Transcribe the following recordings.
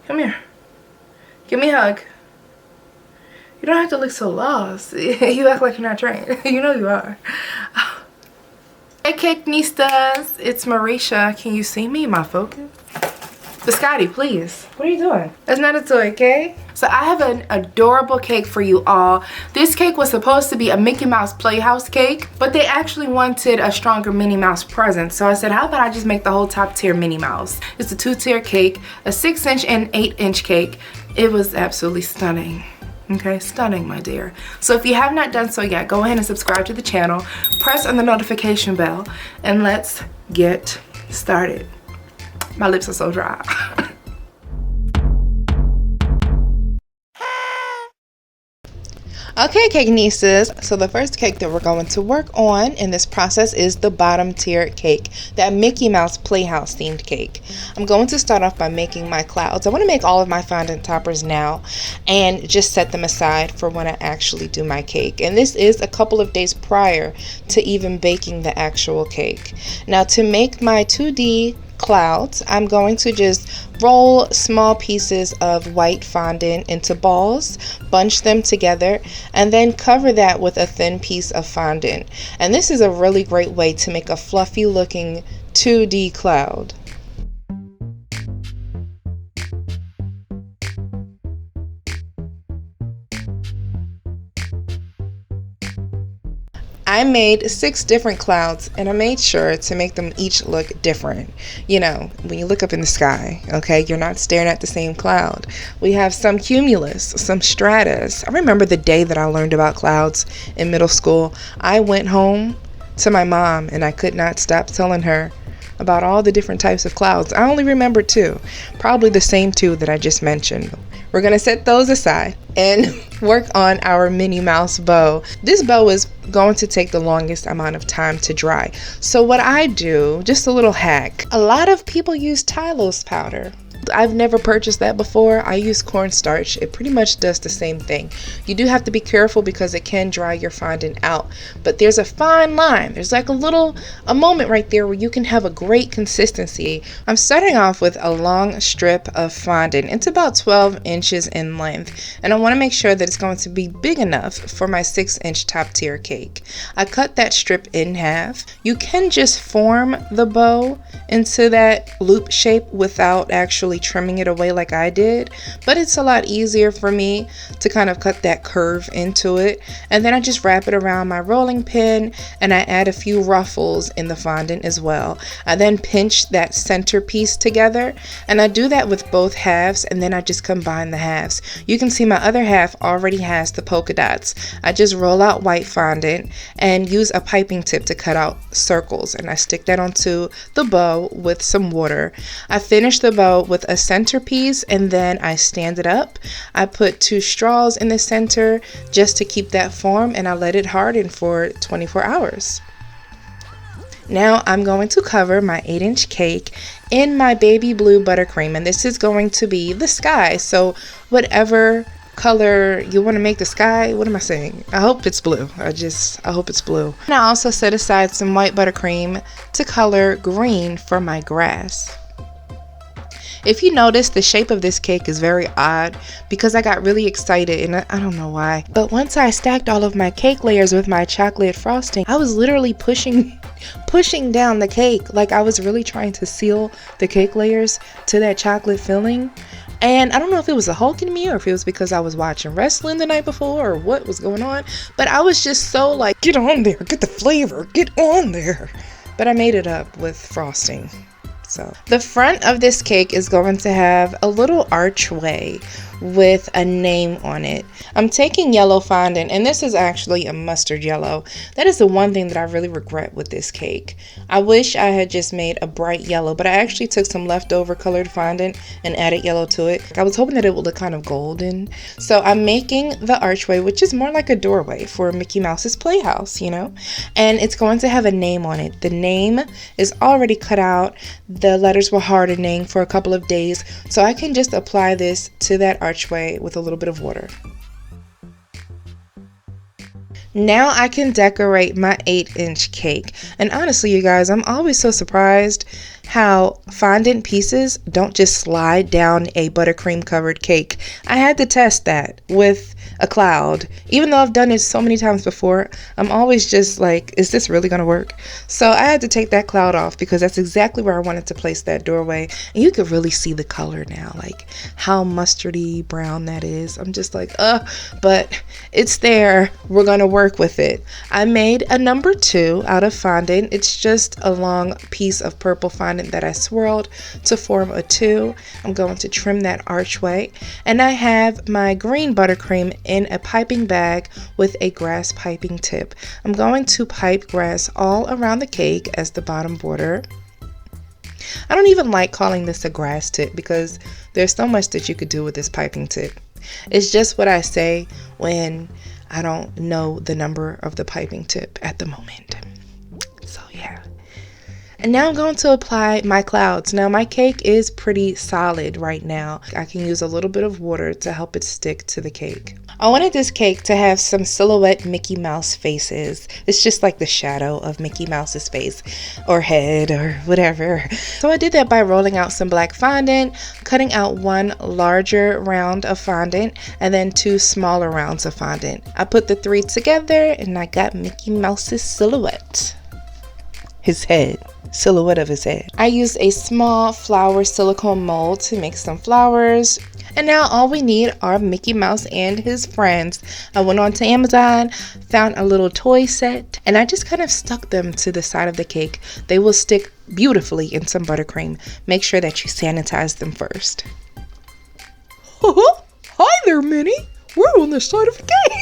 Come here. Give me a hug. You don't have to look so lost. You act like you're not trained. You know you are. Hey Cakenistas, it's Marisha. Can you see me? My focus? Biscotti, please. What are you doing? That's not a toy, okay? So I have an adorable cake for you all. This cake was supposed to be a Mickey Mouse Playhouse cake, but they actually wanted a stronger Minnie Mouse present. So I said, how about I just make the whole top tier Minnie Mouse? It's a 2-tier cake, a 6-inch and 8-inch cake. It was absolutely stunning. Okay, stunning, my dear. So if you have not done so yet, go ahead and subscribe to the channel, press on the notification bell, and let's get started. My lips are so dry. Okay, Cakenistas, so the first cake that we're going to work on in this process is the bottom tier cake, that Mickey Mouse Playhouse themed cake. I'm going to start off by making my clouds. I want to make all of my fondant toppers now and just set them aside for when I actually do my cake. And this is a couple of days prior to even baking the actual cake. Now to make my 2D clouds, I'm going to just roll small pieces of white fondant into balls, bunch them together, and then cover that with a thin piece of fondant. And this is a really great way to make a fluffy looking 2D cloud. I made 6 different clouds, and I made sure to make them each look different. You know, when you look up in the sky, okay, you're not staring at the same cloud. We have some cumulus, some stratus. I remember the day that I learned about clouds in middle school. I went home to my mom, and I could not stop telling her about all the different types of clouds. I only remember 2, probably the same 2 that I just mentioned. We're gonna set those aside and work on our Minnie Mouse bow. This bow is going to take the longest amount of time to dry. So what I do, just a little hack, a lot of people use Tylose powder. I've never purchased that before. I use cornstarch. It pretty much does the same thing. You do have to be careful because it can dry your fondant out, but there's a fine line. There's like a moment right there where you can have a great consistency. I'm starting off with a long strip of fondant. It's about 12 inches in length, and I want to make sure that it's going to be big enough for my 6-inch top tier cake. I cut that strip in half. You can just form the bow into that loop shape without actually trimming it away like I did, but it's a lot easier for me to kind of cut that curve into it. And then I just wrap it around my rolling pin, and I add a few ruffles in the fondant as well. I then pinch that center piece together, and I do that with both halves, and then I just combine the halves. You can see my other half already has the polka dots. I just roll out white fondant and use a piping tip to cut out circles, and I stick that onto the bow with some water. I finish the bow with a centerpiece, and then I stand it up. I put 2 straws in the center just to keep that form, and I let it harden for 24 hours. Now I'm going to cover my 8-inch cake in my baby blue buttercream, and this is going to be the sky. So whatever color you want to make the sky, what am I saying? I hope it's blue. I hope it's blue. And I also set aside some white buttercream to color green for my grass. If you notice, the shape of this cake is very odd because I got really excited, and I don't know why. But once I stacked all of my cake layers with my chocolate frosting, I was literally pushing down the cake. Like I was really trying to seal the cake layers to that chocolate filling. And I don't know if it was a Hulk in me or if it was because I was watching wrestling the night before or what was going on. But I was just so like, get on there, get the flavor, get on there. But I made it up with frosting. So the front of this cake is going to have a little archway with a name on it. I'm taking yellow fondant, and this is actually a mustard yellow. That is the one thing that I really regret with this cake. I wish I had just made a bright yellow, but I actually took some leftover colored fondant and added yellow to it. I was hoping that it would look kind of golden. So I'm making the archway, which is more like a doorway for Mickey Mouse's Playhouse, you know, and it's going to have a name on it. The name is already cut out. The letters were hardening for a couple of days, so I can just apply this to that archway with a little bit of water. Now I can decorate my 8-inch cake. And honestly, you guys, I'm always so surprised how fondant pieces don't just slide down a buttercream covered cake. I had to test that with a cloud. Even though I've done it so many times before, I'm always just like, is this really gonna work? So I had to take that cloud off because that's exactly where I wanted to place that doorway. And you could really see the color now, like how mustardy brown that is. I'm just like, but it's there. We're gonna work with it. I made a number 2 out of fondant. It's just a long piece of purple fondant that I swirled to form a 2. I'm going to trim that archway, and I have my green buttercream in a piping bag with a grass piping tip. I'm going to pipe grass all around the cake as the bottom border. I don't even like calling this a grass tip because there's so much that you could do with this piping tip. It's just what I say when I don't know the number of the piping tip at the moment. So yeah. And now I'm going to apply my clouds. Now my cake is pretty solid right now. I can use a little bit of water to help it stick to the cake. I wanted this cake to have some silhouette Mickey Mouse faces. It's just like the shadow of Mickey Mouse's face or head or whatever. So I did that by rolling out some black fondant, cutting out 1 larger round of fondant, and then 2 smaller rounds of fondant. I put the 3 together and I got Mickey Mouse's silhouette. His head. Silhouette of his head. I used a small flower silicone mold to make some flowers. And now all we need are Mickey Mouse and his friends. I went on to Amazon, found a little toy set, and I just kind of stuck them to the side of the cake. They will stick beautifully in some buttercream. Make sure that you sanitize them first. Hi there, Minnie. We're on the side of the cake.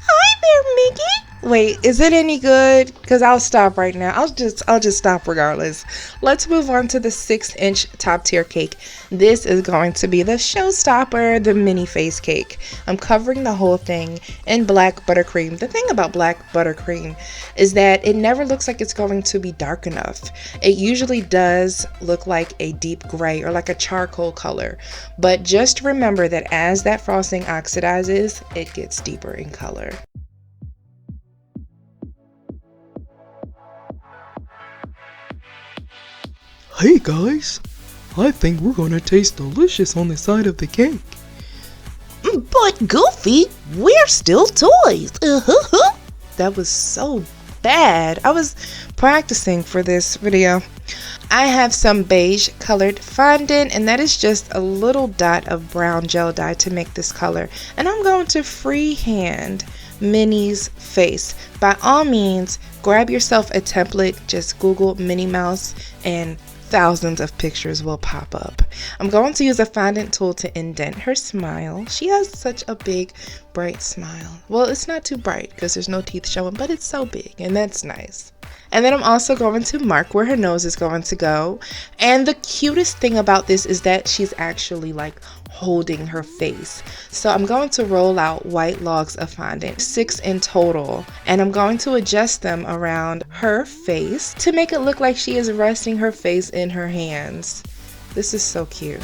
Hi there, Mickey. Wait, is it any good? Because I'll stop right now. I'll just stop regardless. Let's move on to the 6-inch top tier cake. This is going to be the showstopper, the mini face cake. I'm covering the whole thing in black buttercream. The thing about black buttercream is that it never looks like it's going to be dark enough. It usually does look like a deep gray or like a charcoal color. But just remember that as that frosting oxidizes, it gets deeper in color. Hey guys, I think we're gonna taste delicious on the side of the cake. But Goofy, we're still toys. That was so bad. I was practicing for this video. I have some beige colored fondant, and that is just a little dot of brown gel dye to make this color. And I'm going to freehand Minnie's face. By all means, grab yourself a template. Just Google Minnie Mouse and thousands of pictures will pop up. I'm going to use a fondant tool to indent her smile. She has such a big, bright smile. Well, it's not too bright because there's no teeth showing, but it's so big, and that's nice. And then I'm also going to mark where her nose is going to go. And the cutest thing about this is that she's actually like holding her face. So I'm going to roll out white logs of fondant, 6 in total. And I'm going to adjust them around her face to make it look like she is resting her face in her hands. This is so cute.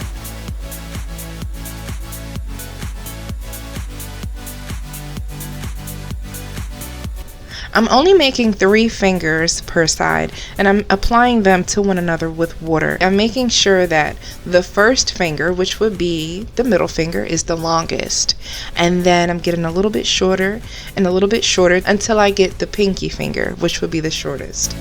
I'm only making 3 fingers per side, and I'm applying them to one another with water. I'm making sure that the first finger, which would be the middle finger, is the longest. And then I'm getting a little bit shorter and a little bit shorter until I get the pinky finger, which would be the shortest.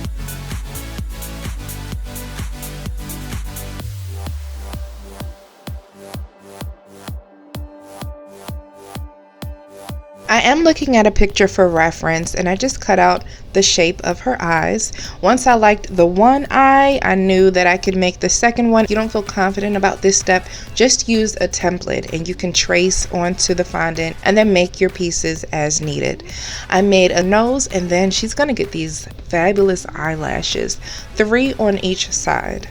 I am looking at a picture for reference, and I just cut out the shape of her eyes. Once I liked the one eye, I knew that I could make the second one. If you don't feel confident about this step, just use a template and you can trace onto the fondant and then make your pieces as needed. I made a nose, and then she's gonna get these fabulous eyelashes, 3 on each side.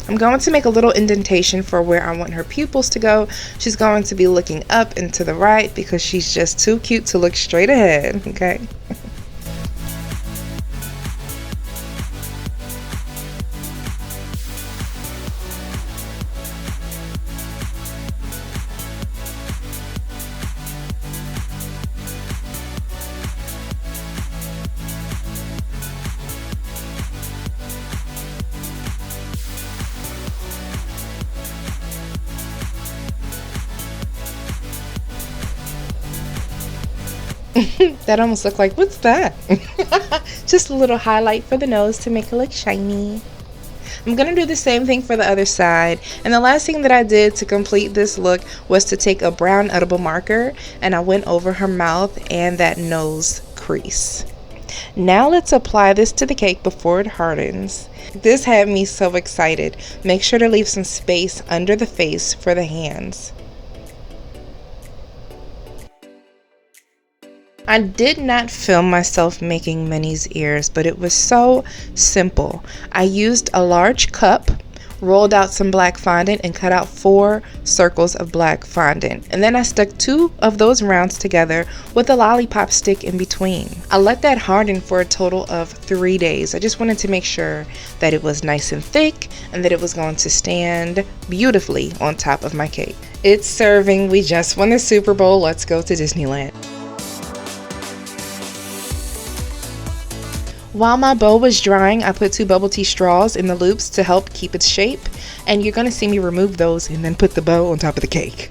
I'm going to make a little indentation for where I want her pupils to go. She's going to be looking up and to the right because she's just too cute to look straight ahead, okay? That almost looked like, what's that? Just a little highlight for the nose to make it look shiny. I'm gonna do the same thing for the other side, and the last thing that I did to complete this look was to take a brown edible marker and I went over her mouth and that nose crease. Now let's apply this to the cake before it hardens. This had me so excited. Make sure to leave some space under the face for the hands. I did not film myself making Minnie's ears, but it was so simple. I used a large cup, rolled out some black fondant, and cut out 4 circles of black fondant. And then I stuck 2 of those rounds together with a lollipop stick in between. I let that harden for a total of 3 days. I just wanted to make sure that it was nice and thick and that it was going to stand beautifully on top of my cake. It's serving. We just won the Super Bowl. Let's go to Disneyland. While my bow was drying, I put 2 bubble tea straws in the loops to help keep its shape, and you're gonna see me remove those and then put the bow on top of the cake.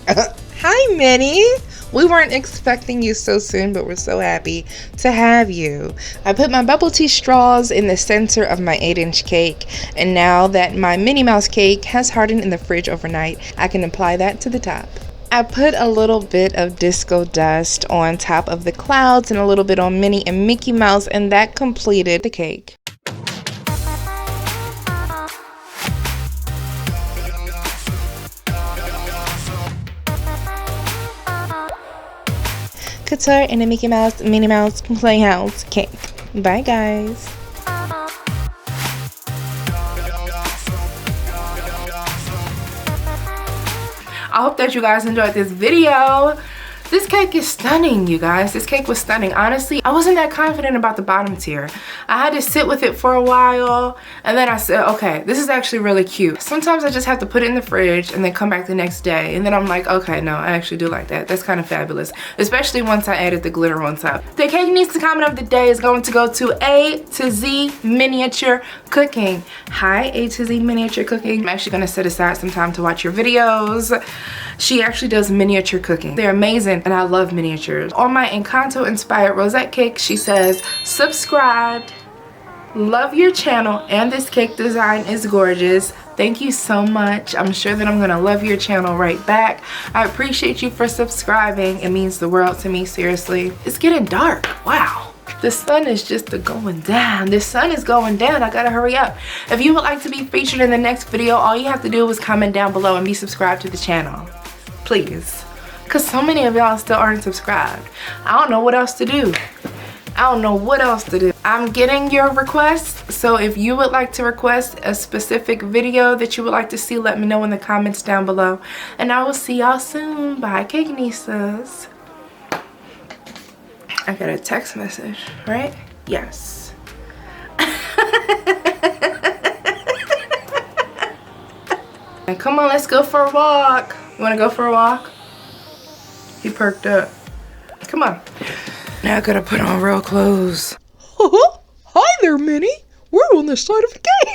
Hi, Minnie! We weren't expecting you so soon, but we're so happy to have you. I put my bubble tea straws in the center of my 8-inch cake, and now that my Minnie Mouse cake has hardened in the fridge overnight, I can apply that to the top. I put a little bit of disco dust on top of the clouds and a little bit on Minnie and Mickey Mouse, and that completed the cake. Couture and the Minnie Mouse Playhouse cake. Bye, guys. I hope that you guys enjoyed this video. This cake is stunning, you guys. This cake was stunning. Honestly, I wasn't that confident about the bottom tier. I had to sit with it for a while, and then I said, okay, this is actually really cute. Sometimes I just have to put it in the fridge and then come back the next day, and then I'm like, okay, no, I actually do like that. That's kind of fabulous, especially once I added the glitter on top. The cake needs to comment of the day is going to go to A to Z Miniature Cooking. Hi, A to Z Miniature Cooking. I'm actually gonna set aside some time to watch your videos. She actually does miniature cooking. They're amazing, and I love miniatures. On my Encanto inspired rosette cake, she says, subscribed, love your channel, and this cake design is gorgeous. Thank you so much. I'm sure that I'm gonna love your channel right back. I appreciate you for subscribing. It means the world to me, seriously. It's getting dark, wow. The sun is just going down. The sun is going down. I gotta hurry up. If you would like to be featured in the next video, all you have to do is comment down below and be subscribed to the channel. Please. Because so many of y'all still aren't subscribed. I don't know what else to do. I don't know what else to do. I'm getting your requests, so if you would like to request a specific video that you would like to see, let me know in the comments down below. And I will see y'all soon. Bye, Cake Nisas. I got a text message, right? Yes. Come on, let's go for a walk. You wanna go for a walk? He perked up. Come on. Now I gotta put on real clothes. Hi there, Minnie. We're on the side of the cake.